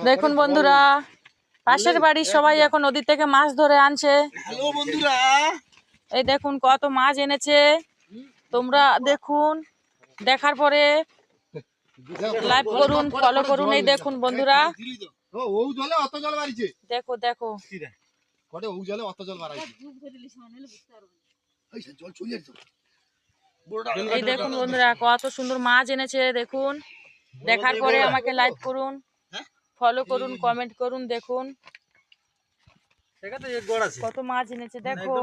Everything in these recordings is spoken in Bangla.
দেখুন বন্ধুরা, পাশের বাড়ির সবাই এখন নদী থেকে মাছ ধরে আনছে। হ্যালো বন্ধুরা, এই দেখুন কত মাছ এনেছে, তোমরা দেখুন, দেখার পরে লাইক করুন, ফলো করুন। এই দেখুন বন্ধুরা, দেখো দেখো এই দেখুন বন্ধুরা কত সুন্দর মাছ এনেছে। দেখুন, দেখার পরে আমাকে লাইক করুন, ফলো করুন, কমেন্ট করুন। দেখুন কত মাছ এনেছে, দেখো।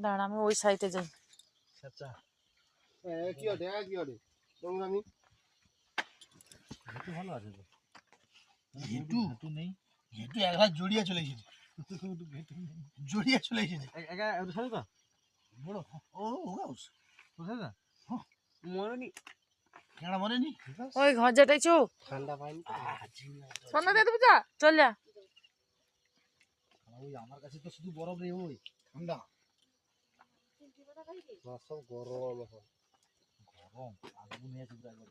দাঁড়া, আমি ওই সাইডে যাই। জড়িয়ে চলে এসেছে, জড়িয়ে চলে এসেছে। ওই ঘর যেটাইছো ঠান্ডা পাইনি, সন্ধ্যা দিয়ে দেবো, যা চল যা। আমার কাছে তো শুধু বরফ রে, ওই ঠান্ডা সব গরম, গরম আগুন হয়েছে একবার।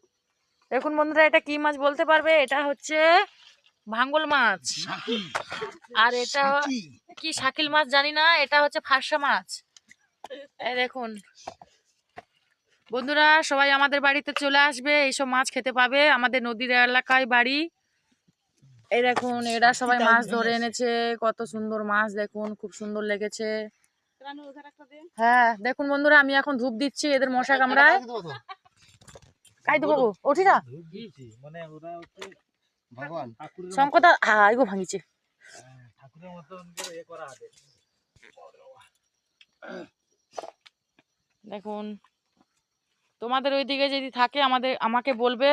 দেখুন বন্ধুরা, এটা কি মাছ বলতে পারবে? এটা হচ্ছে ভাঙ্গল মাছ। আর এটা কি শাকিল মাছ জানি না, এটা হচ্ছে ফারসা মাছ। এই দেখুন বন্ধুরা, সবাই আমাদের বাড়িতে চলে আসবে, এইসব মাছ খেতে পাবে। আমাদের নদীর এলাকায় বাড়ি। এই দেখুন এরা সবাই মাছ ধরে এনেছে, কত সুন্দর মাছ দেখুন, খুব সুন্দর লেগেছে। হ্যাঁ দেখুন বন্ধুরা, আমি এখন ধূপ দিচ্ছি, এদের মশা কামড়ায়। কাইদু বাবু উঠি না, শঙ্করদা আইগো ভাঙিছে। দেখুন, তোমাদের ওইদিকে যদি থাকে আমাকে বলবে।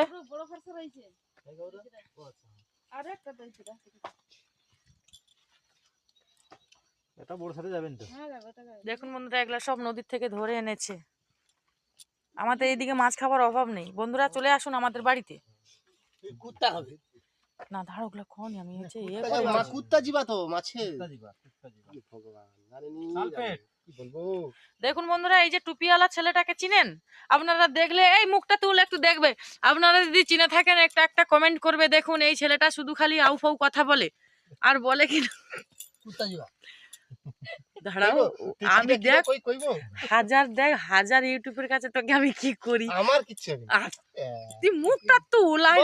দেখুন বন্ধুরা, এগুলা সব নদীর থেকে ধরে এনেছে। আমাদের এইদিকে মাছ খাবার অভাব নেই। বন্ধুরা চলে আসুন আমাদের বাড়িতে। কুত্তা হবে না ধার ওগুলো খনি আমি হচ্ছে কুত্তা জিবা তো মাছে ভগবান কি বলবো। দেখুন বন্ধুরা, এই যে টুপিওয়ালা ছেলেটাকে চিনেন? আপনারা দেখলে এই মুখটা তুলে একটু দেখবে। আপনারা যদি চিনে থাকেন একটা একটা কমেন্ট করবে। দেখুন এই ছেলেটা শুধু খালি আউফাউ কথা বলে, আর বলে কি কুত্তা জিবা। দাঁড়াও, আমি দেখ হাজার ইউটিউবের কাছে তোকে আমি কি করি, আমার কিচ্ছু হবে না। তুই মুখটা তো উলাই